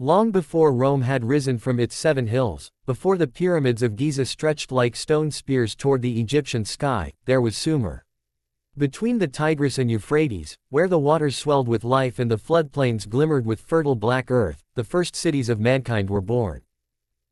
Long before Rome had risen from its 7 hills, before the pyramids of Giza stretched like stone spears toward the Egyptian sky, there was Sumer. Between the Tigris and Euphrates, where the waters swelled with life and the floodplains glimmered with fertile black earth, the first cities of mankind were born.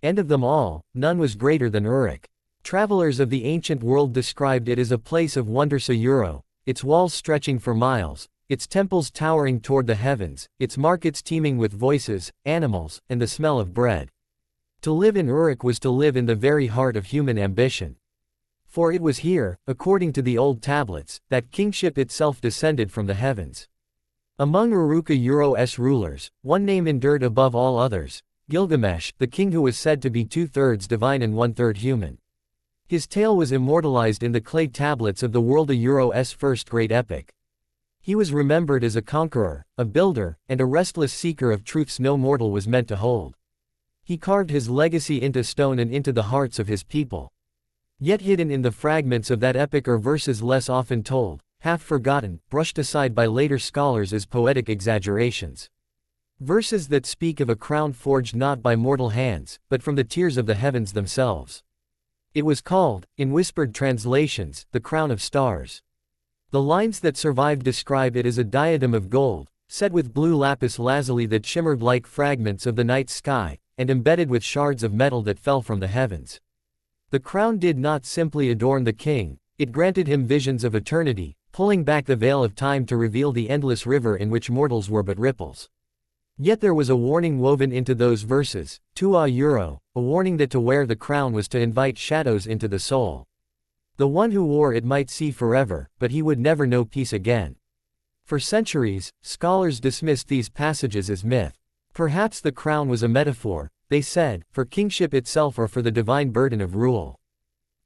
And of them all, none was greater than Uruk. Travelers of the ancient world described it as a place of wondrous Euro, its walls stretching for miles, its temples towering toward the heavens, its markets teeming with voices, animals, and the smell of bread. To live in Uruk was to live in the very heart of human ambition. For it was here, according to the old tablets, that kingship itself descended from the heavens. Among Uruk-Euro's rulers, one name endured above all others: Gilgamesh, the king who was said to be 2/3 divine and 1/3 human. His tale was immortalized in the clay tablets of the world-Euro's first great epic. He was remembered as a conqueror, a builder, and a restless seeker of truths no mortal was meant to hold. He carved his legacy into stone and into the hearts of his people. Yet hidden in the fragments of that epic are verses less often told, half forgotten, brushed aside by later scholars as poetic exaggerations. Verses that speak of a crown forged not by mortal hands, but from the tears of the heavens themselves. It was called, in whispered translations, the crown of stars. The lines that survive describe it as a diadem of gold, set with blue lapis lazuli that shimmered like fragments of the night sky, and embedded with shards of metal that fell from the heavens. The crown did not simply adorn the king, it granted him visions of eternity, pulling back the veil of time to reveal the endless river in which mortals were but ripples. Yet there was a warning woven into those verses, tua euro, a warning that to wear the crown was to invite shadows into the soul. The one who wore it might see forever, but he would never know peace again. For centuries, scholars dismissed these passages as myth. Perhaps the crown was a metaphor, they said, for kingship itself or for the divine burden of rule.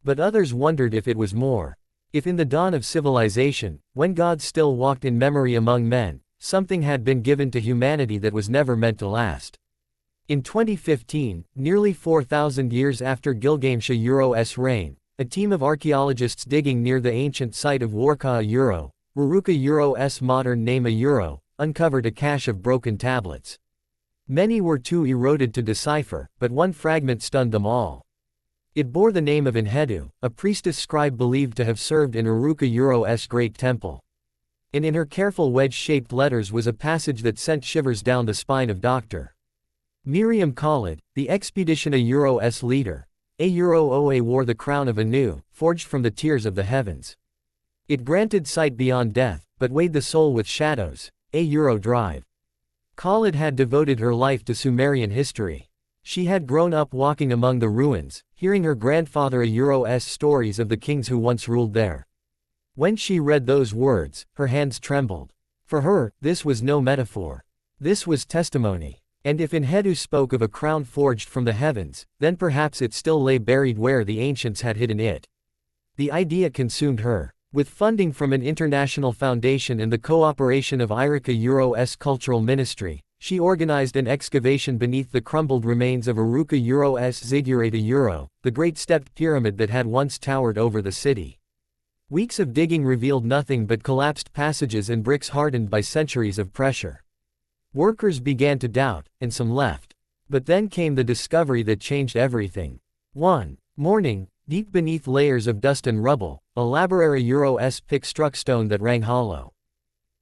But others wondered if it was more. If in the dawn of civilization, when God still walked in memory among men, something had been given to humanity that was never meant to last. In 2015, nearly 4,000 years after Gilgamesh's reign, a team of archaeologists digging near the ancient site of Uruk-Euro's modern name Euro, uncovered a cache of broken tablets. Many were too eroded to decipher, but one fragment stunned them all. It bore the name of Enhedu, a priestess scribe believed to have served in Uruk-Euro's great temple. And in her careful wedge-shaped letters was a passage that sent shivers down the spine of Dr. Miriam Khalid, the expedition Euro's leader. Euro wore the crown of Anu, forged from the tears of the heavens. It granted sight beyond death, but weighed the soul with shadows. Euro drive. Khalid had devoted her life to Sumerian history. She had grown up walking among the ruins, hearing her grandfather Euro's stories of the kings who once ruled there. When she read those words, her hands trembled. For her, this was no metaphor. This was testimony. And if Enhedu spoke of a crown forged from the heavens, then perhaps it still lay buried where the ancients had hidden it. The idea consumed her. With funding from an international foundation and the cooperation of Uruk-Euro's cultural ministry, she organized an excavation beneath the crumbled remains of Uruk-Euro's ziggurat, the great stepped pyramid that had once towered over the city. Weeks of digging revealed nothing but collapsed passages and bricks hardened by centuries of pressure. Workers began to doubt, and some left. But then came the discovery that changed everything. One morning, deep beneath layers of dust and rubble, a Euro's pick struck stone that rang hollow.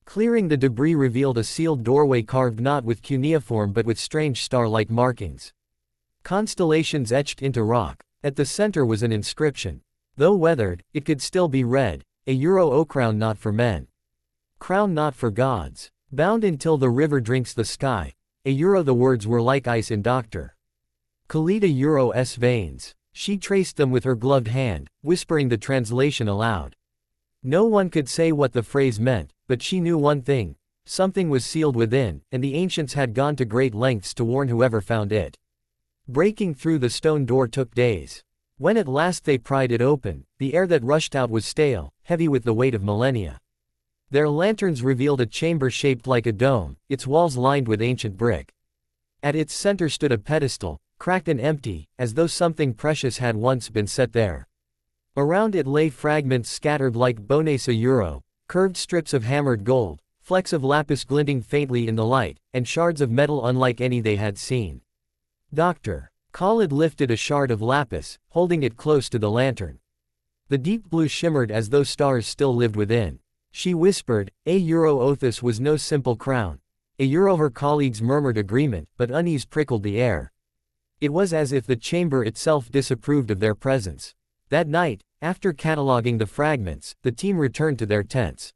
Clearing the debris revealed a sealed doorway carved not with cuneiform but with strange star-like markings. Constellations etched into rock. At the center was an inscription. Though weathered, it could still be read: O crown not for men. Crown not for gods. Bound until the river drinks the sky. The words were like ice in Dr. Khalid's veins. She traced them with her gloved hand, whispering the translation aloud. No one could say what the phrase meant, but she knew one thing: something was sealed within, and the ancients had gone to great lengths to warn whoever found it. Breaking through the stone door took days. When at last they pried it open, the air that rushed out was stale, heavy with the weight of millennia. Their lanterns revealed a chamber shaped like a dome, its walls lined with ancient brick. At its center stood a pedestal, cracked and empty, as though something precious had once been set there. Around it lay fragments scattered like bones curved strips of hammered gold, flecks of lapis glinting faintly in the light, and shards of metal unlike any they had seen. Doctor. Khalid lifted a shard of lapis, holding it close to the lantern. The deep blue shimmered as though stars still lived within. She whispered, This was no simple crown. Her colleagues murmured agreement, but unease prickled the air. It was as if the chamber itself disapproved of their presence. That night, after cataloging the fragments, the team returned to their tents.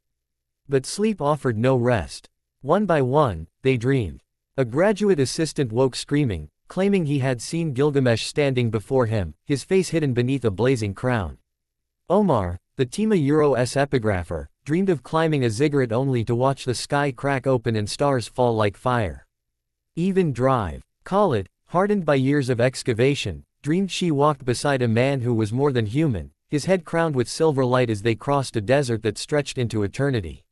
But sleep offered no rest. One by one, they dreamed. A graduate assistant woke screaming, claiming he had seen Gilgamesh standing before him, his face hidden beneath a blazing crown. Omar, the Tima's epigrapher, dreamed of climbing a ziggurat only to watch the sky crack open and stars fall like fire. Even Drive. Khalid, hardened by years of excavation, dreamed she walked beside a man who was more than human, his head crowned with silver light as they crossed a desert that stretched into eternity.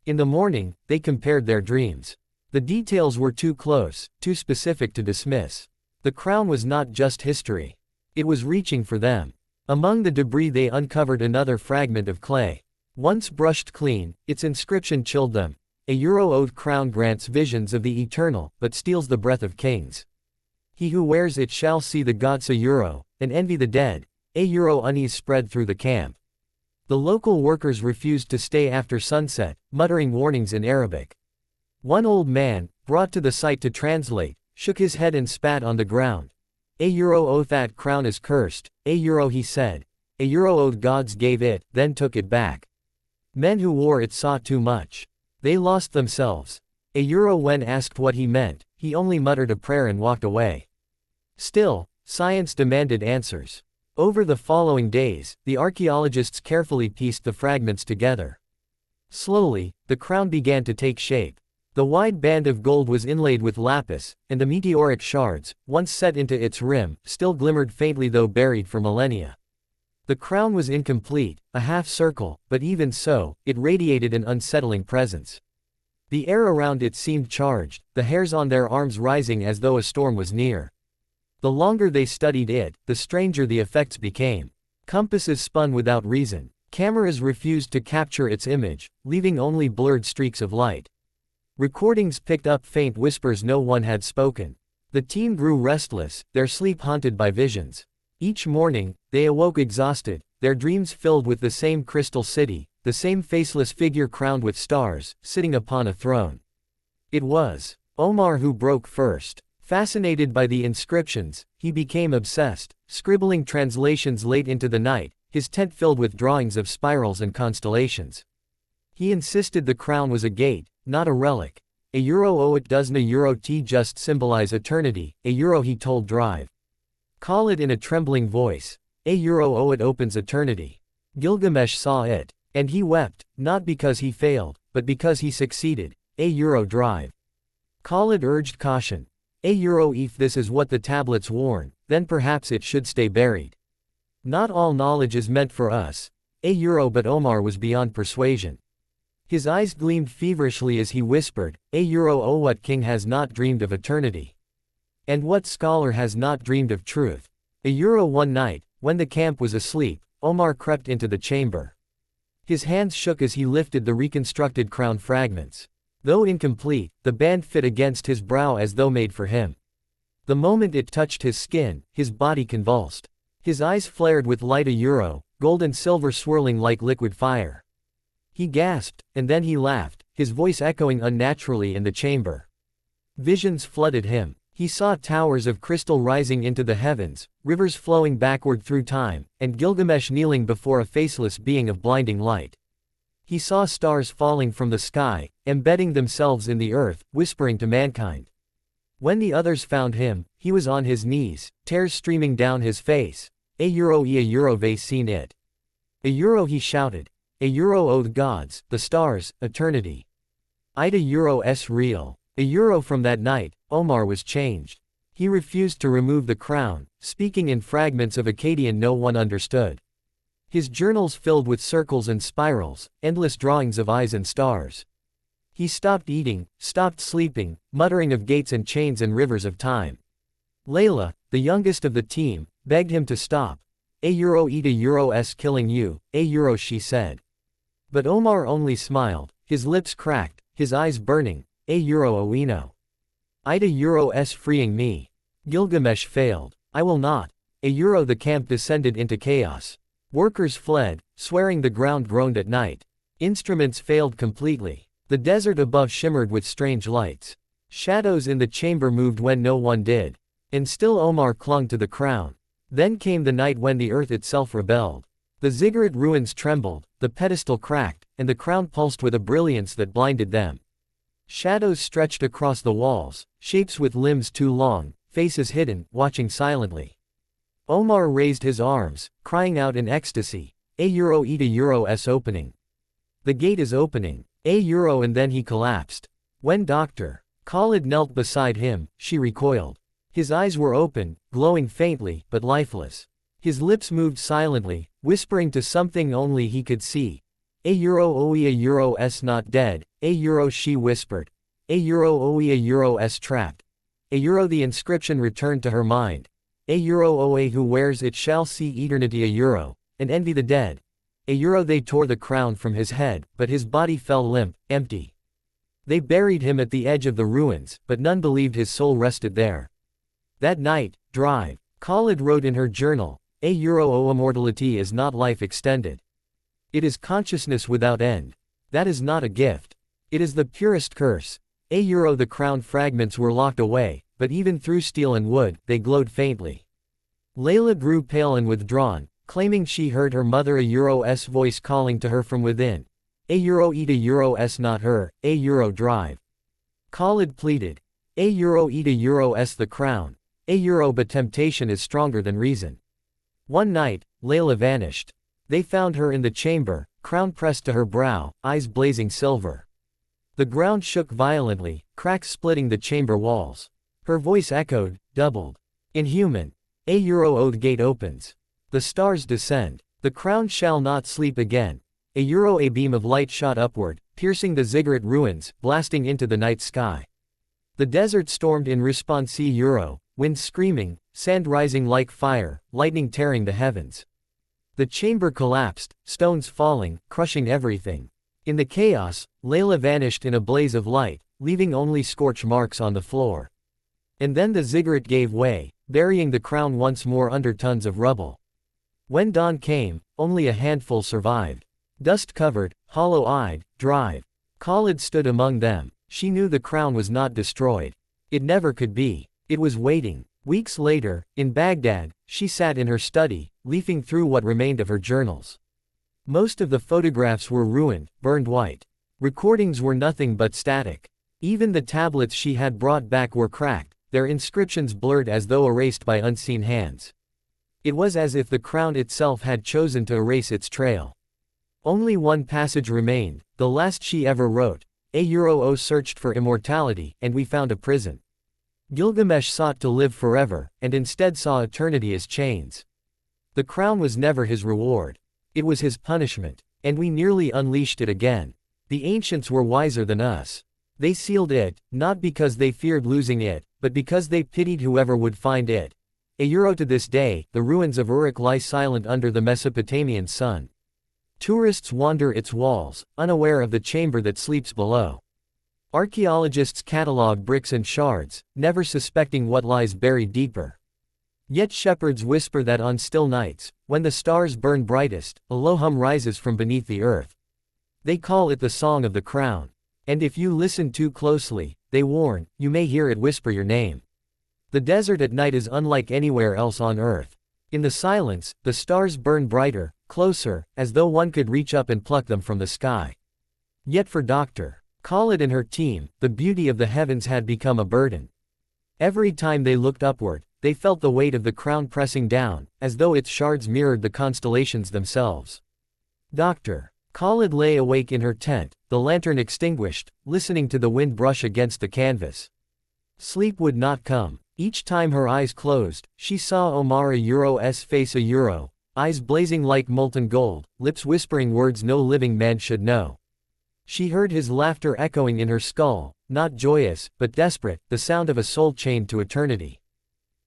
In the morning, they compared their dreams. The details were too close, too specific to dismiss. The crown was not just history. It was reaching for them. Among the debris they uncovered another fragment of clay. Once brushed clean, its inscription chilled them. Old crown grants visions of the eternal, but steals the breath of kings. He who wears it shall see the gods and envy the dead. Unease spread through the camp. The local workers refused to stay after sunset, muttering warnings in Arabic. One old man, brought to the site to translate, shook his head and spat on the ground. That crown is cursed, he said. Old gods gave it, then took it back. Men who wore it saw too much. They lost themselves. When asked what he meant, he only muttered a prayer and walked away. Still, science demanded answers. Over the following days, the archaeologists carefully pieced the fragments together. Slowly, the crown began to take shape. The wide band of gold was inlaid with lapis, and the meteoric shards, once set into its rim, still glimmered faintly though buried for millennia. The crown was incomplete, a half-circle, but even so, it radiated an unsettling presence. The air around it seemed charged, the hairs on their arms rising as though a storm was near. The longer they studied it, the stranger the effects became. Compasses spun without reason. Cameras refused to capture its image, leaving only blurred streaks of light. Recordings picked up faint whispers no one had spoken. The team grew restless, their sleep haunted by visions. Each morning, they awoke exhausted, their dreams filled with the same crystal city, the same faceless figure crowned with stars, sitting upon a throne. It was Omar who broke first. Fascinated by the inscriptions, he became obsessed, scribbling translations late into the night, his tent filled with drawings of spirals and constellations. He insisted the crown was a gate, not a relic. It doesn't just symbolize eternity, he told Drive. Call it in a trembling voice. It opens eternity. Gilgamesh saw it. And he wept, not because he failed, but because he succeeded. Drive. Khalid urged caution. If this is what the tablets warn, then perhaps it should stay buried. Not all knowledge is meant for us. But Omar was beyond persuasion. His eyes gleamed feverishly as he whispered, what king has not dreamed of eternity? And what scholar has not dreamed of truth? One night, when the camp was asleep, Omar crept into the chamber. His hands shook as he lifted the reconstructed crown fragments. Though incomplete, the band fit against his brow as though made for him. The moment it touched his skin, his body convulsed. His eyes flared with light, gold and silver swirling like liquid fire. He gasped, and then he laughed, his voice echoing unnaturally in the chamber. Visions flooded him. He saw towers of crystal rising into the heavens, rivers flowing backward through time, and Gilgamesh kneeling before a faceless being of blinding light. He saw stars falling from the sky, embedding themselves in the earth, whispering to mankind. When the others found him, he was on his knees, tears streaming down his face. They seen it. He shouted. The gods, the stars, eternity. S real. From that night, Omar was changed. He refused to remove the crown, speaking in fragments of Akkadian no one understood. His journals filled with circles and spirals, endless drawings of eyes and stars. He stopped eating, stopped sleeping, muttering of gates and chains and rivers of time. Layla, the youngest of the team, begged him to stop. S killing you, she said. But Omar only smiled, his lips cracked, his eyes burning. A euro oino. Ida euro s freeing me. Gilgamesh failed. I will not. A euro the camp descended into chaos. Workers fled, swearing the ground groaned at night. Instruments failed completely. The desert above shimmered with strange lights. Shadows in the chamber moved when no one did. And still Omar clung to the crown. Then came the night when the earth itself rebelled. The ziggurat ruins trembled, the pedestal cracked, and the crown pulsed with a brilliance that blinded them. Shadows stretched across the walls, shapes with limbs too long, faces hidden, watching silently. Omar raised his arms, crying out in ecstasy, A euro eat a euro s opening. The gate is opening. A euro and then he collapsed. When Dr. Khalid knelt beside him, she recoiled. His eyes were open, glowing faintly, but lifeless. His lips moved silently, whispering to something only he could see. A euro oe a euro s not dead, a euro she whispered. A euro oe a euro s trapped. A euro the inscription returned to her mind. A euro oe who wears it shall see eternity a euro, and envy the dead. A euro they tore the crown from his head, but his body fell limp, empty. They buried him at the edge of the ruins, but none believed his soul rested there. That night, Drive. Khalid wrote in her journal, A euro o immortality is not life extended. It is consciousness without end. That is not a gift. It is the purest curse. A euro the crown fragments were locked away, but even through steel and wood, they glowed faintly. Layla grew pale and withdrawn, claiming she heard her mother a euro s voice calling to her from within. A euro eat a euro s not her, a euro Drive. Khalid pleaded. A euro eat a euro s the crown. A euro but temptation is stronger than reason. One night, Layla vanished. They found her in the chamber, crown pressed to her brow, eyes blazing silver. The ground shook violently, cracks splitting the chamber walls. Her voice echoed, doubled. Inhuman. A euro o the gate opens. The stars descend. The crown shall not sleep again. A euro a beam of light shot upward, piercing the ziggurat ruins, blasting into the night sky. The desert stormed in response. A euro, wind screaming, sand rising like fire, lightning tearing the heavens. The chamber collapsed, stones falling, crushing everything. In the chaos, Layla vanished in a blaze of light, leaving only scorch marks on the floor. And then the ziggurat gave way, burying the crown once more under tons of rubble. When dawn came, only a handful survived. Dust-covered, hollow-eyed, Drive. Khalid stood among them. She knew the crown was not destroyed. It never could be. It was waiting. Weeks later, in Baghdad, she sat in her study, leafing through what remained of her journals. Most of the photographs were ruined, burned white. Recordings were nothing but static. Even the tablets she had brought back were cracked, their inscriptions blurred as though erased by unseen hands. It was as if the crown itself had chosen to erase its trail. Only one passage remained, the last she ever wrote. A euro o searched for immortality, and we found a prison. Gilgamesh sought to live forever, and instead saw eternity as chains. The crown was never his reward. It was his punishment, and we nearly unleashed it again. The ancients were wiser than us. They sealed it, not because they feared losing it, but because they pitied whoever would find it. A euro to this day, the ruins of Uruk lie silent under the Mesopotamian sun. Tourists wander its walls, unaware of the chamber that sleeps below. Archaeologists catalog bricks and shards, never suspecting what lies buried deeper. Yet shepherds whisper that on still nights, when the stars burn brightest, a low hum rises from beneath the earth. They call it the song of the crown. And if you listen too closely, they warn, you may hear it whisper your name. The desert at night is unlike anywhere else on earth. In the silence, the stars burn brighter, closer, as though one could reach up and pluck them from the sky. Yet for Dr. Khalid and her team, the beauty of the heavens had become a burden. Every time they looked upward, they felt the weight of the crown pressing down, as though its shards mirrored the constellations themselves. Dr. Khalid lay awake in her tent, the lantern extinguished, listening to the wind brush against the canvas. Sleep would not come. Each time her eyes closed, she saw Omar a euro's face a euro, eyes blazing like molten gold, lips whispering words no living man should know. She heard his laughter echoing in her skull, not joyous, but desperate, the sound of a soul chained to eternity.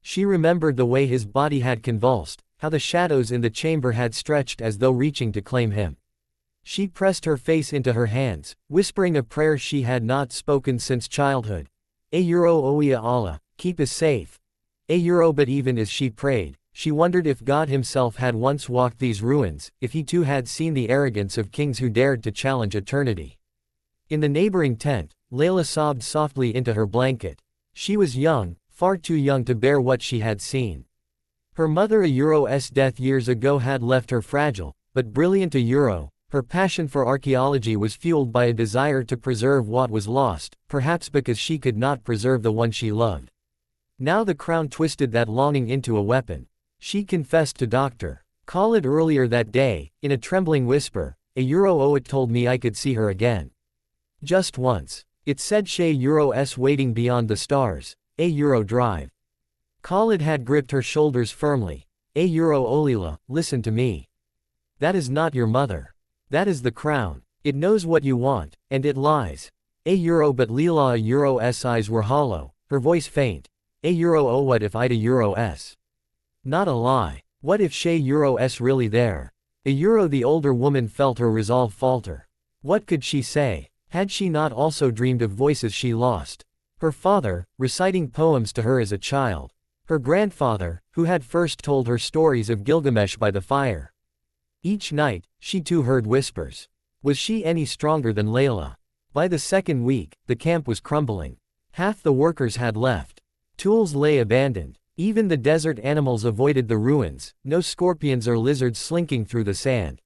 She remembered the way his body had convulsed, how the shadows in the chamber had stretched as though reaching to claim him. She pressed her face into her hands, whispering a prayer she had not spoken since childhood. A euro oia Allah, keep us safe. A euro. But even as she prayed, she wondered if God himself had once walked these ruins, if he too had seen the arrogance of kings who dared to challenge eternity. In the neighboring tent, Layla sobbed softly into her blanket. She was young, far too young to bear what she had seen. Her mother Euro's death years ago had left her fragile, but brilliant Euro. Her passion for archaeology was fueled by a desire to preserve what was lost, perhaps because she could not preserve the one she loved. Now the crown twisted that longing into a weapon. She confessed to Dr. Khalid earlier that day, in a trembling whisper, "A euro. It told me I could see her again. Just once. It said she Euro's waiting beyond the stars. A euro drive." Khalid had gripped her shoulders firmly. "A euro Olila, listen to me. That is not your mother. That is the crown. It knows what you want, and it lies. A euro." But Leela Euro's eyes were hollow, her voice faint. "A euro. Oh, what if Ida Euro's? Not a lie. What if she Euro's really there?" A euro. The older woman felt her resolve falter. What could she say? Had she not also dreamed of voices she lost? Her father, reciting poems to her as a child. Her grandfather, who had first told her stories of Gilgamesh by the fire. Each night, she too heard whispers. Was she any stronger than Layla? By the second week, the camp was crumbling. Half the workers had left. Tools lay abandoned. Even the desert animals avoided the ruins, no scorpions or lizards slinking through the sand.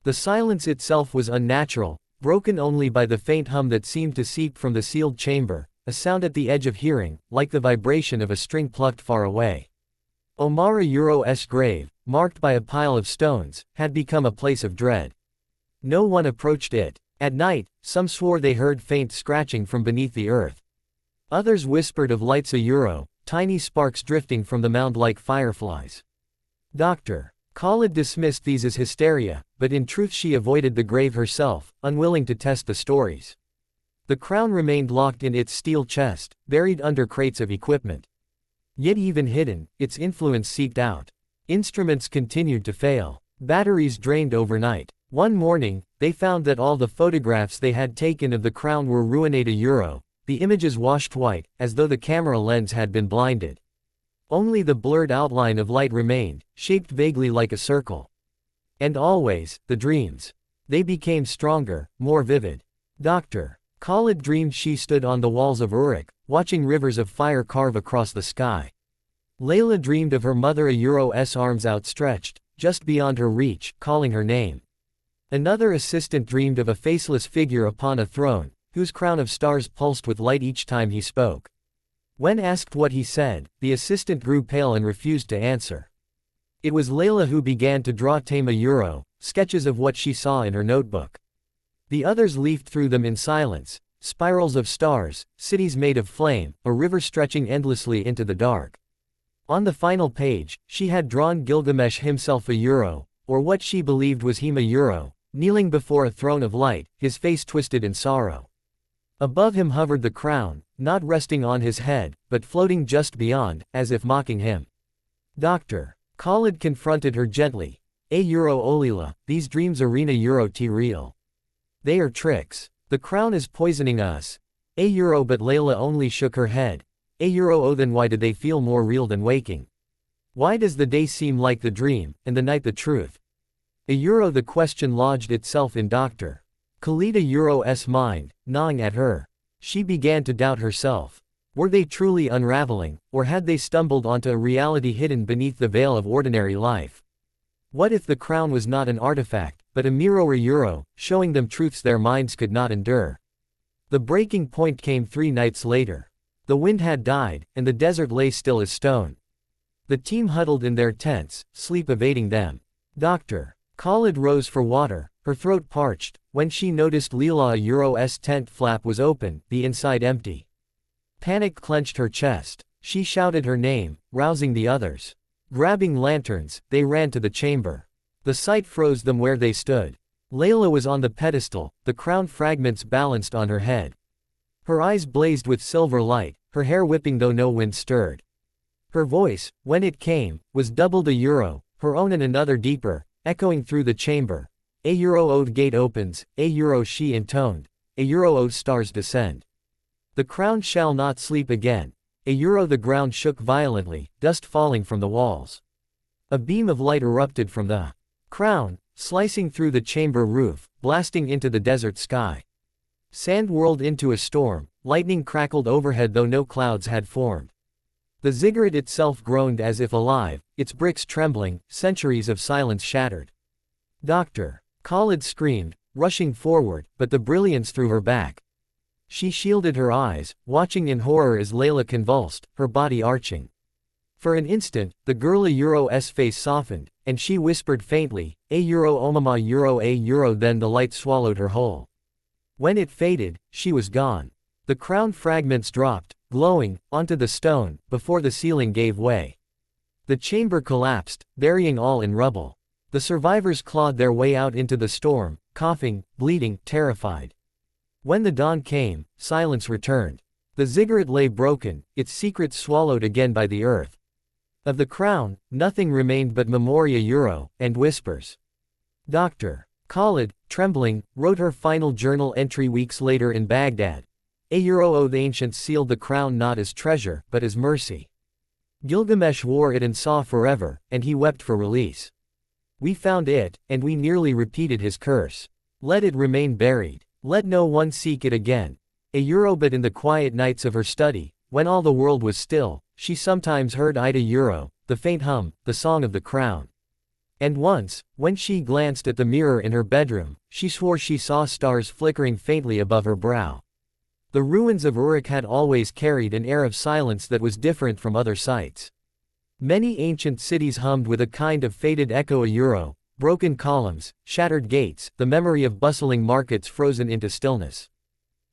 The silence itself was unnatural, broken only by the faint hum that seemed to seep from the sealed chamber, a sound at the edge of hearing, like the vibration of a string plucked far away. Omara Euro's grave, marked by a pile of stones, had become a place of dread. No one approached it. At night, some swore they heard faint scratching from beneath the earth. Others whispered of lights a euro, tiny sparks drifting from the mound like fireflies. Dr. Khalid dismissed these as hysteria, but in truth she avoided the grave herself, unwilling to test the stories. The crown remained locked in its steel chest, buried under crates of equipment. Yet even hidden, its influence seeped out. Instruments continued to fail. Batteries drained overnight. One morning, they found that all the photographs they had taken of the crown were ruined a euro, the images washed white, as though the camera lens had been blinded. Only the blurred outline of light remained, shaped vaguely like a circle. And always, the dreams. They became stronger, more vivid. Dr. Khalid dreamed she stood on the walls of Uruk, watching rivers of fire carve across the sky. Layla dreamed of her mother a euro's arms outstretched, just beyond her reach, calling her name. Another assistant dreamed of a faceless figure upon a throne, whose crown of stars pulsed with light each time he spoke. When asked what he said, the assistant grew pale and refused to answer. It was Layla who began to draw Tama Euro, sketches of what she saw in her notebook. The others leafed through them in silence, spirals of stars, cities made of flame, a river stretching endlessly into the dark. On the final page, she had drawn Gilgamesh himself a euro, or what she believed was him a euro, kneeling before a throne of light, his face twisted in sorrow. Above him hovered the crown, not resting on his head, but floating just beyond, as if mocking him. Dr. Khalid confronted her gently. A euro Olila, these dreams arena euro t real. They are tricks. The crown is poisoning us. A euro. But Layla only shook her head. A euro. Oh, then why do they feel more real than waking? Why does the day seem like the dream, and the night the truth? A euro. The question lodged itself in Dr. Khalid Euro's mind, gnawing at her. She began to doubt herself. Were they truly unraveling, or had they stumbled onto a reality hidden beneath the veil of ordinary life? What if the crown was not an artifact, but a mirror euro, showing them truths their minds could not endure? The breaking point came 3 nights later. The wind had died, and the desert lay still as stone. The team huddled in their tents, sleep evading them. Dr. Khalid rose for water, her throat parched, when she noticed Leela Euro's tent flap was open, the inside empty. Panic clenched her chest. She shouted her name, rousing the others. Grabbing lanterns, they ran to the chamber. The sight froze them where they stood. Layla was on the pedestal, the crown fragments balanced on her head. Her eyes blazed with silver light, her hair whipping though no wind stirred. Her voice, when it came, was double the euro, her own and another deeper, echoing through the chamber. A euro ode gate opens, a euro she intoned, a euro ode stars descend. The crown shall not sleep again. A euro the ground shook violently, dust falling from the walls. A beam of light erupted from the crown, slicing through the chamber roof, blasting into the desert sky. Sand whirled into a storm, lightning crackled overhead though no clouds had formed. The ziggurat itself groaned as if alive, its bricks trembling, centuries of silence shattered. Dr. Khalid screamed, rushing forward, but the brilliance threw her back. She shielded her eyes, watching in horror as Layla convulsed, her body arching. For an instant, the girl Euro's face softened, and she whispered faintly, a euro omama euro a euro. Then the light swallowed her whole. When it faded, she was gone. The crown fragments dropped, glowing, onto the stone, before the ceiling gave way. The chamber collapsed, burying all in rubble. The survivors clawed their way out into the storm, coughing, bleeding, terrified. When the dawn came, silence returned. The ziggurat lay broken, its secrets swallowed again by the earth. Of the crown, nothing remained but memoria euro, and whispers. Dr. Khalid, trembling, wrote her final journal entry weeks later in Baghdad. A euro. The ancients sealed the crown not as treasure, but as mercy. Gilgamesh wore it and saw forever, and he wept for release. We found it, and we nearly repeated his curse. Let it remain buried. Let no one seek it again. A euro. But in the quiet nights of her study, when all the world was still, she sometimes heard Ida euro, the faint hum, the song of the crown. And once, when she glanced at the mirror in her bedroom, she swore she saw stars flickering faintly above her brow. The ruins of Uruk had always carried an air of silence that was different from other sites. Many ancient cities hummed with a kind of faded echo. A euro, broken columns, shattered gates, the memory of bustling markets frozen into stillness.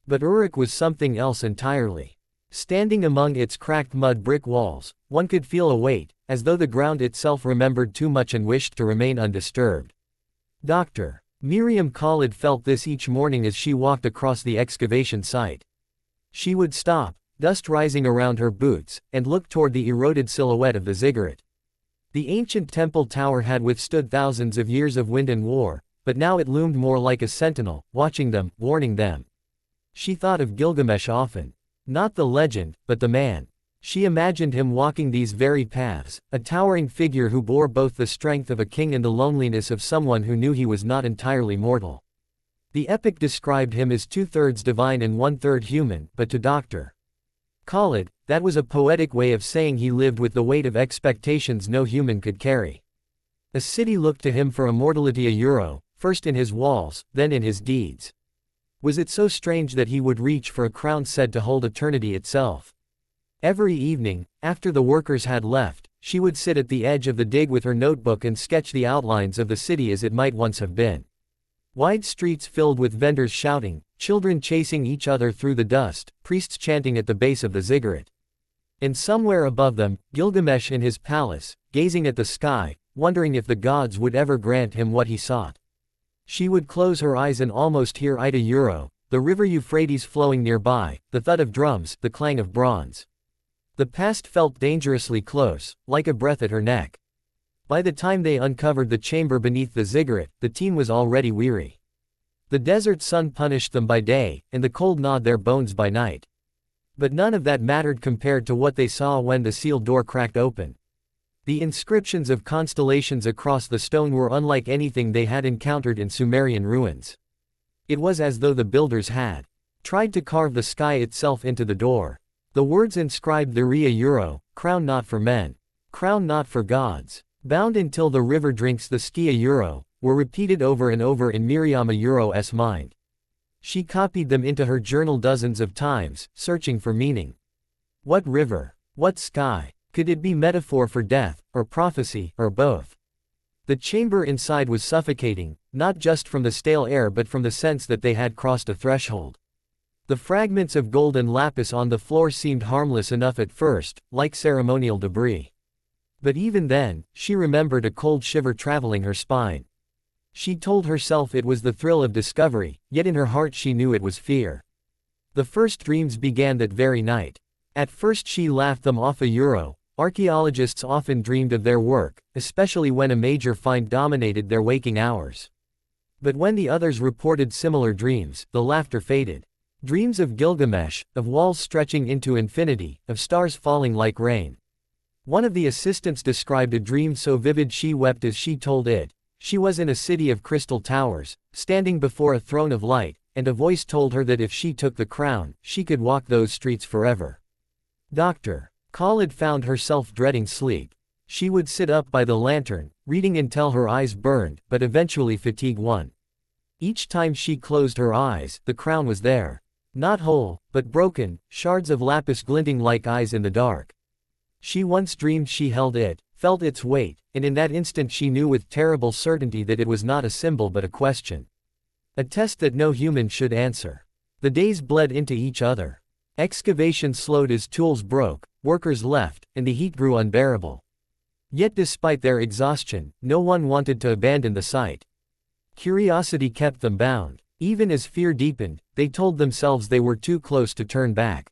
But Uruk was something else entirely. Standing among its cracked mud brick walls, one could feel a weight, as though the ground itself remembered too much and wished to remain undisturbed. Dr. Miriam Khalid felt this each morning as she walked across the excavation site. She would stop, dust rising around her boots, and look toward the eroded silhouette of the ziggurat. The ancient temple tower had withstood thousands of years of wind and war, but now it loomed more like a sentinel, watching them, warning them. She thought of Gilgamesh often. Not the legend, but the man. She imagined him walking these very paths, a towering figure who bore both the strength of a king and the loneliness of someone who knew he was not entirely mortal. The epic described him as 2/3 divine and 1/3 human, but to Dr. Khalid, that was a poetic way of saying he lived with the weight of expectations no human could carry. A city looked to him for immortality. A euro, first in his walls, then in his deeds. Was it so strange that he would reach for a crown said to hold eternity itself? Every evening, after the workers had left, she would sit at the edge of the dig with her notebook and sketch the outlines of the city as it might once have been. Wide streets filled with vendors shouting, children chasing each other through the dust, priests chanting at the base of the ziggurat. And somewhere above them, Gilgamesh in his palace, gazing at the sky, wondering if the gods would ever grant him what he sought. She would close her eyes and almost hear Ida euro, the river Euphrates flowing nearby, the thud of drums, the clang of bronze. The past felt dangerously close, like a breath at her neck. By the time they uncovered the chamber beneath the ziggurat, the team was already weary. The desert sun punished them by day, and the cold gnawed their bones by night. But none of that mattered compared to what they saw when the sealed door cracked open. The inscriptions of constellations across the stone were unlike anything they had encountered in Sumerian ruins. It was as though the builders had tried to carve the sky itself into the door. The words inscribed the Ria euro, crown not for men, crown not for gods, bound until the river drinks the Skia euro, were repeated over and over in Miriam euro's mind. She copied them into her journal dozens of times, searching for meaning. What river? What sky? Could it be metaphor for death, or prophecy, or both? The chamber inside was suffocating, not just from the stale air but from the sense that they had crossed a threshold. The fragments of gold and lapis on the floor seemed harmless enough at first, like ceremonial debris. But even then, she remembered a cold shiver traveling her spine. She told herself it was the thrill of discovery, yet in her heart she knew it was fear. The first dreams began that very night. At first she laughed them off. A euro. Archaeologists often dreamed of their work, especially when a major find dominated their waking hours. But when the others reported similar dreams, the laughter faded. Dreams of Gilgamesh, of walls stretching into infinity, of stars falling like rain. One of the assistants described a dream so vivid she wept as she told it. She was in a city of crystal towers, standing before a throne of light, and a voice told her that if she took the crown, she could walk those streets forever. Dr. Khalid found herself dreading sleep. She would sit up by the lantern, reading until her eyes burned, but eventually fatigue won. Each time she closed her eyes, the crown was there. Not whole, but broken, shards of lapis glinting like eyes in the dark. She once dreamed she held it, felt its weight, and in that instant she knew with terrible certainty that it was not a symbol but a question. A test that no human should answer. The days bled into each other. Excavations slowed as tools broke, workers left, and the heat grew unbearable. Yet despite their exhaustion, no one wanted to abandon the site. Curiosity kept them bound. Even as fear deepened, they told themselves they were too close to turn back.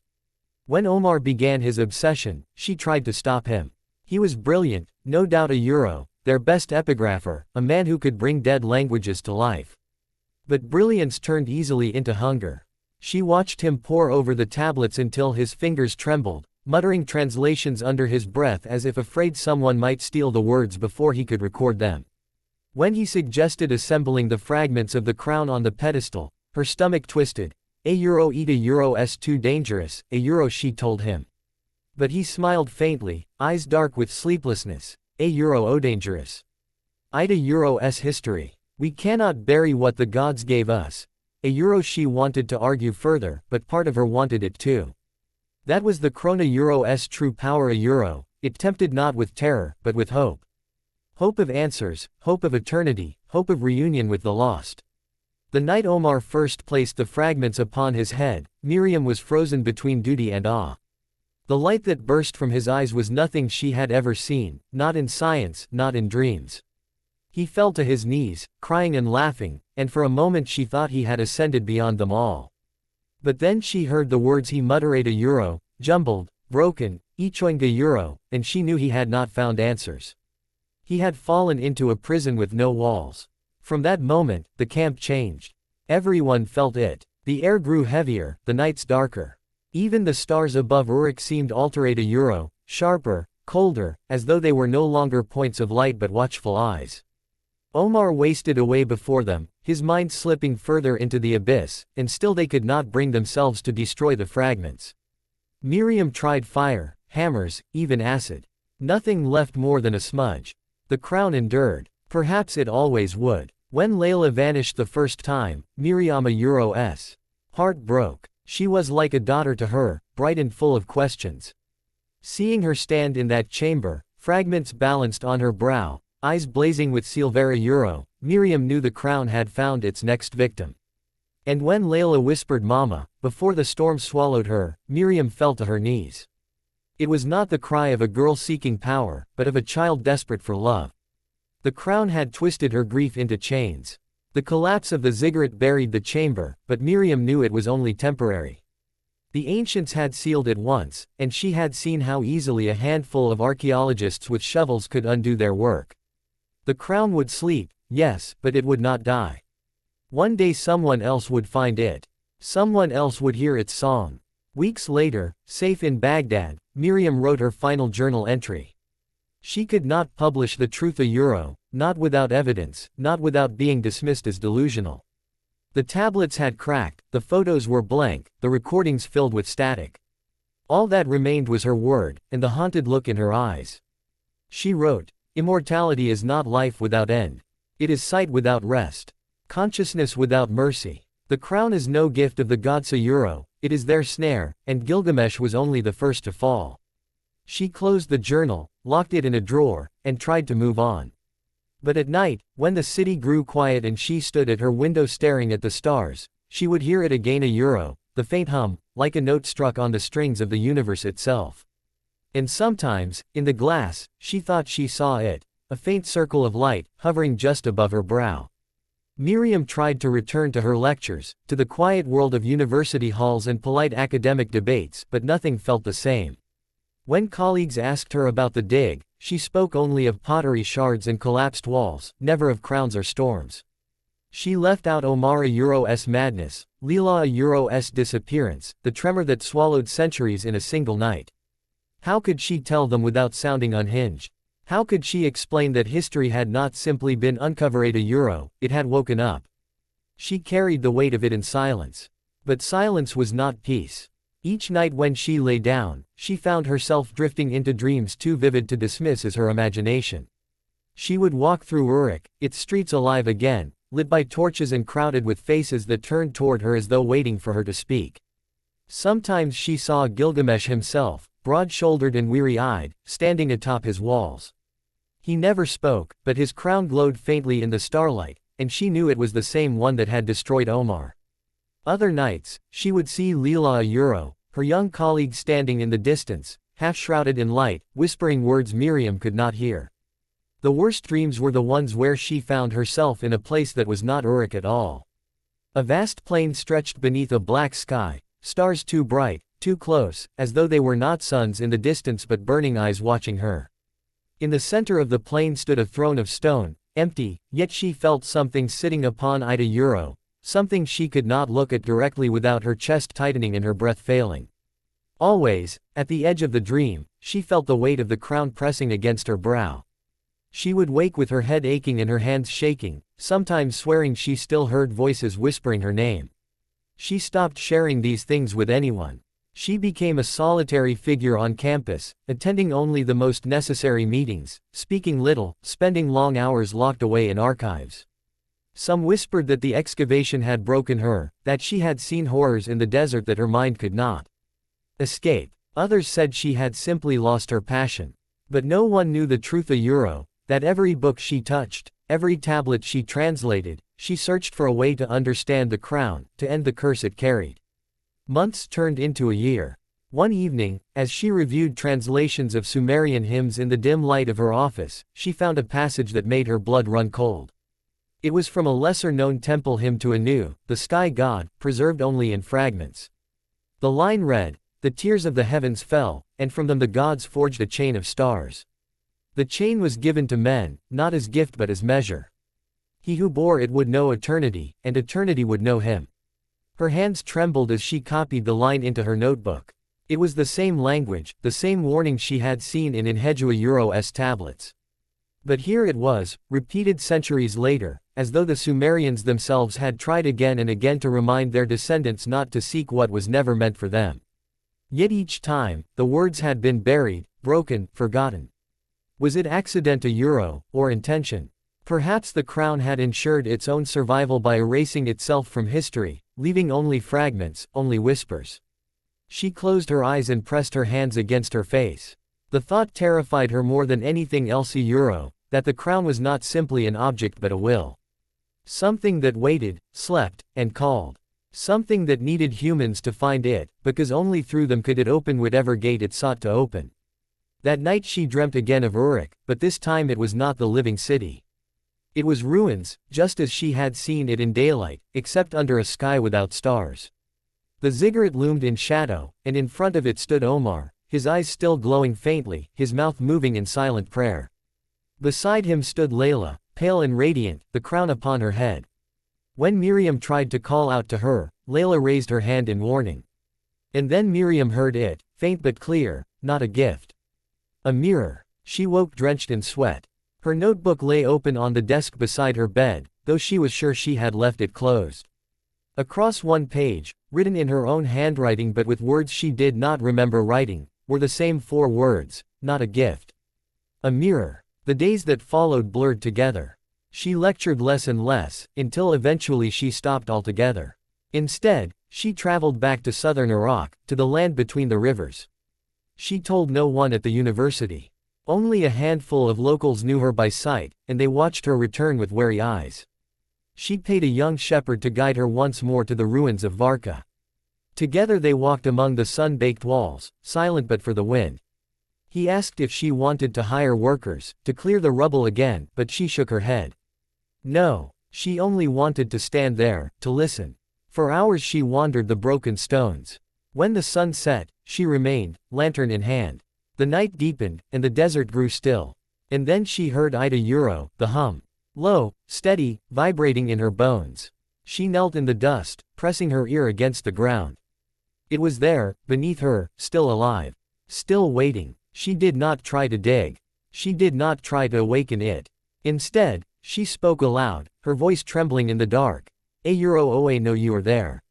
When Omar began his obsession, she tried to stop him. He was brilliant, no doubt a Euro, their best epigrapher, a man who could bring dead languages to life. But brilliance turned easily into hunger. She watched him pore over the tablets until his fingers trembled, muttering translations under his breath as if afraid someone might steal the words before he could record them. When he suggested assembling the fragments of the crown on the pedestal, her stomach twisted. A euro eat a euro s too dangerous, a euro she told him. But he smiled faintly, eyes dark with sleeplessness. A euro o dangerous. Ida euro s history. We cannot bury what the gods gave us. A euro she wanted to argue further, but part of her wanted it too. That was the krona euro s true power a euro, it tempted not with terror, but with hope. Hope of answers, hope of eternity, hope of reunion with the lost. The night Omar first placed the fragments upon his head, Miriam was frozen between duty and awe. The light that burst from his eyes was nothing she had ever seen, not in science, not in dreams. He fell to his knees, crying and laughing, and for a moment she thought he had ascended beyond them all. But then she heard the words he muttered a euro, jumbled, broken, ichoinga euro, and she knew he had not found answers. He had fallen into a prison with no walls. From that moment, the camp changed. Everyone felt it. The air grew heavier, the nights darker. Even the stars above Uruk seemed altered a euro, sharper, colder, as though they were no longer points of light but watchful eyes. Omar wasted away before them, his mind slipping further into the abyss, and still they could not bring themselves to destroy the fragments. Miriam tried fire, hammers, even acid. Nothing left more than a smudge. The crown endured. Perhaps it always would. When Layla vanished the first time, Miriam a Euro-s heart broke. She was like a daughter to her, bright and full of questions. Seeing her stand in that chamber, fragments balanced on her brow, eyes blazing with Silvera Euro, Miriam knew the crown had found its next victim. And when Layla whispered Mama, before the storm swallowed her, Miriam fell to her knees. It was not the cry of a girl seeking power, but of a child desperate for love. The crown had twisted her grief into chains. The collapse of the ziggurat buried the chamber, but Miriam knew it was only temporary. The ancients had sealed it once, and she had seen how easily a handful of archaeologists with shovels could undo their work. The crown would sleep, yes, but it would not die. One day someone else would find it. Someone else would hear its song. Weeks later, safe in Baghdad, Miriam wrote her final journal entry. She could not publish the truth a euro, not without evidence, not without being dismissed as delusional. The tablets had cracked, the photos were blank, the recordings filled with static. All that remained was her word, and the haunted look in her eyes. She wrote, "Immortality is not life without end. It is sight without rest. Consciousness without mercy. The crown is no gift of the gods a euro, it is their snare, and Gilgamesh was only the first to fall." She closed the journal, locked it in a drawer, and tried to move on. But at night, when the city grew quiet and she stood at her window staring at the stars, she would hear it again a euro, the faint hum, like a note struck on the strings of the universe itself. And sometimes, in the glass, she thought she saw it, a faint circle of light, hovering just above her brow. Miriam tried to return to her lectures, to the quiet world of university halls and polite academic debates, but nothing felt the same. When colleagues asked her about the dig, she spoke only of pottery shards and collapsed walls, never of crowns or storms. She left out Omar Euro's madness, Leela Euro's disappearance, the tremor that swallowed centuries in a single night. How could she tell them without sounding unhinged? How could she explain that history had not simply been uncovered a Euro, it had woken up? She carried the weight of it in silence. But silence was not peace. Each night when she lay down, she found herself drifting into dreams too vivid to dismiss as her imagination. She would walk through Uruk, its streets alive again, lit by torches and crowded with faces that turned toward her as though waiting for her to speak. Sometimes she saw Gilgamesh himself, broad-shouldered and weary-eyed, standing atop his walls. He never spoke, but his crown glowed faintly in the starlight, and she knew it was the same one that had destroyed Omar. Other nights, she would see Leela Euro, her young colleague standing in the distance, half-shrouded in light, whispering words Miriam could not hear. The worst dreams were the ones where she found herself in a place that was not Uruk at all. A vast plain stretched beneath a black sky, stars too bright, too close, as though they were not suns in the distance but burning eyes watching her. In the center of the plain stood a throne of stone, empty, yet she felt something sitting upon Ida Euro, something she could not look at directly without her chest tightening and her breath failing. Always, at the edge of the dream, she felt the weight of the crown pressing against her brow. She would wake with her head aching and her hands shaking, sometimes swearing she still heard voices whispering her name. She stopped sharing these things with anyone. She became a solitary figure on campus, attending only the most necessary meetings, speaking little, spending long hours locked away in archives. Some whispered that the excavation had broken her, that she had seen horrors in the desert that her mind could not escape. Others said she had simply lost her passion. But no one knew the truth a Euro, that every book she touched, every tablet she translated, she searched for a way to understand the crown, to end the curse it carried. Months turned into a year. One evening, as she reviewed translations of Sumerian hymns in the dim light of her office, she found a passage that made her blood run cold. It was from a lesser-known temple hymn to Anu, the sky god, preserved only in fragments. The line read, "The tears of the heavens fell, and from them the gods forged a chain of stars. The chain was given to men, not as gift but as measure. He who bore it would know eternity, and eternity would know him." Her hands trembled as she copied the line into her notebook. It was the same language, the same warning she had seen in Enhedua Euro's tablets. But here it was, repeated centuries later, as though the Sumerians themselves had tried again and again to remind their descendants not to seek what was never meant for them. Yet each time, the words had been buried, broken, forgotten. Was it accident a Euro, or intention? Perhaps the crown had ensured its own survival by erasing itself from history, leaving only fragments, only whispers. She closed her eyes and pressed her hands against her face. The thought terrified her more than anything else a Euro, that the crown was not simply an object but a will. Something that waited, slept, and called. Something that needed humans to find it, because only through them could it open whatever gate it sought to open. That night she dreamt again of Uruk, but this time it was not the living city. It was ruins, just as she had seen it in daylight, except under a sky without stars. The ziggurat loomed in shadow, and in front of it stood Omar, his eyes still glowing faintly, his mouth moving in silent prayer. Beside him stood Layla, pale and radiant, the crown upon her head. When Miriam tried to call out to her, Layla raised her hand in warning. And then Miriam heard it, faint but clear, not a gift. A mirror. She woke drenched in sweat. Her notebook lay open on the desk beside her bed, though she was sure she had left it closed. Across one page, written in her own handwriting but with words she did not remember writing, were the same 4 words, not a gift. A mirror. The days that followed blurred together. She lectured less and less, until eventually she stopped altogether. Instead, she traveled back to southern Iraq, to the land between the rivers. She told no one at the university. Only a handful of locals knew her by sight, and they watched her return with wary eyes. She paid a young shepherd to guide her once more to the ruins of Varka. Together they walked among the sun-baked walls, silent but for the wind. He asked if she wanted to hire workers, to clear the rubble again, but she shook her head. No, she only wanted to stand there, to listen. For hours she wandered the broken stones. When the sun set, she remained, lantern in hand. The night deepened, and the desert grew still. And then she heard Ida Euro, the hum. Low, steady, vibrating in her bones. She knelt in the dust, pressing her ear against the ground. It was there, beneath her, still alive. Still waiting. She did not try to dig. She did not try to awaken it. Instead, she spoke aloud, her voice trembling in the dark. I know you are there.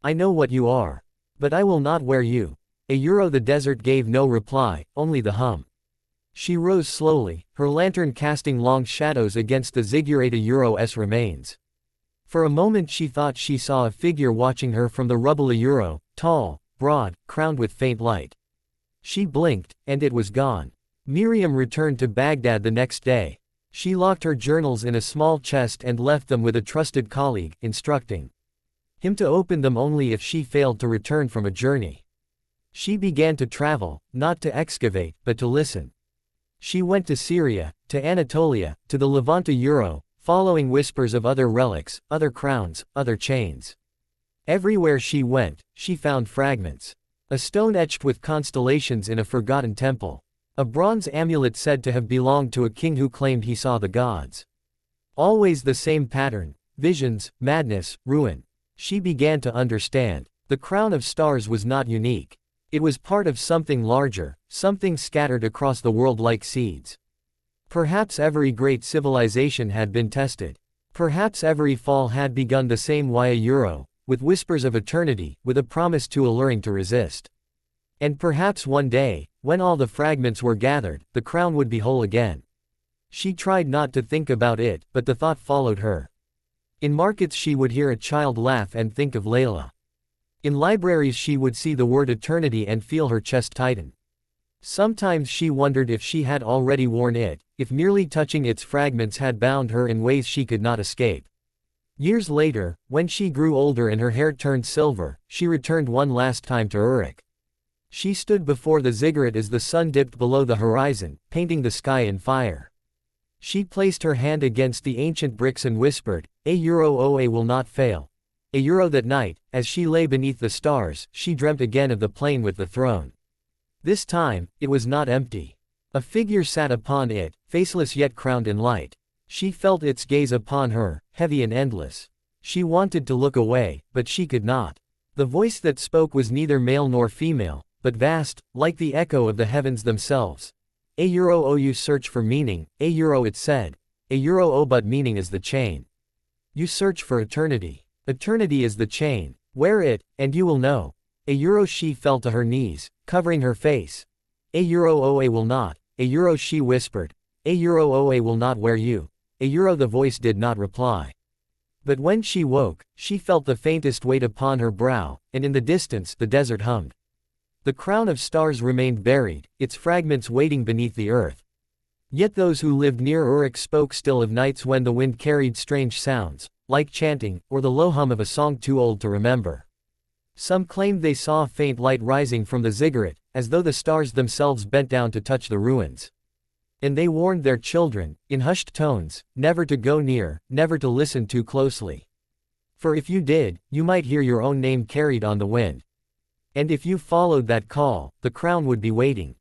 I know what you are. But I will not wear you. The desert gave no reply, only the hum. She rose slowly, her lantern casting long shadows against the ziggurat's remains. For a moment she thought she saw a figure watching her from the rubble, tall, broad, crowned with faint light. She blinked, and it was gone. Miriam returned to Baghdad the next day. She locked her journals in a small chest and left them with a trusted colleague, instructing him to open them only if she failed to return from a journey. She began to travel, not to excavate, but to listen. She went to Syria, to Anatolia, to the Levant, following whispers of other relics, other crowns, other chains. Everywhere she went, she found fragments. A stone etched with constellations in a forgotten temple. A bronze amulet said to have belonged to a king who claimed he saw the gods. Always the same pattern: visions, madness, ruin. She began to understand. The crown of stars was not unique. It was part of something larger, something scattered across the world like seeds. Perhaps every great civilization had been tested. Perhaps every fall had begun the same way, with whispers of eternity, with a promise too alluring to resist. And perhaps one day, when all the fragments were gathered, the crown would be whole again. She tried not to think about it, but the thought followed her. In markets she would hear a child laugh and think of Layla. In libraries she would see the word eternity and feel her chest tighten. Sometimes she wondered if she had already worn it, if merely touching its fragments had bound her in ways she could not escape. Years later, when she grew older and her hair turned silver, she returned one last time to Uruk. She stood before the ziggurat as the sun dipped below the horizon, painting the sky in fire. She placed her hand against the ancient bricks and whispered, "A will not fail." That night, as she lay beneath the stars, she dreamt again of the plain with the throne. This time, it was not empty. A figure sat upon it, faceless yet crowned in light. She felt its gaze upon her, heavy and endless. She wanted to look away, but she could not. The voice that spoke was neither male nor female, but vast, like the echo of the heavens themselves. You search for meaning, it said. But meaning is the chain. You search for eternity. Eternity is the chain. Wear it, and you will know. She fell to her knees, covering her face. Will not. She whispered. Will not wear you. The voice did not reply. But when she woke, she felt the faintest weight upon her brow, and in the distance the desert hummed. The crown of stars remained buried, its fragments waiting beneath the earth. Yet those who lived near Uruk spoke still of nights when the wind carried strange sounds, like chanting, or the low hum of a song too old to remember. Some claimed they saw a faint light rising from the ziggurat, as though the stars themselves bent down to touch the ruins. And they warned their children, in hushed tones, never to go near, never to listen too closely. For if you did, you might hear your own name carried on the wind. And if you followed that call, the crown would be waiting.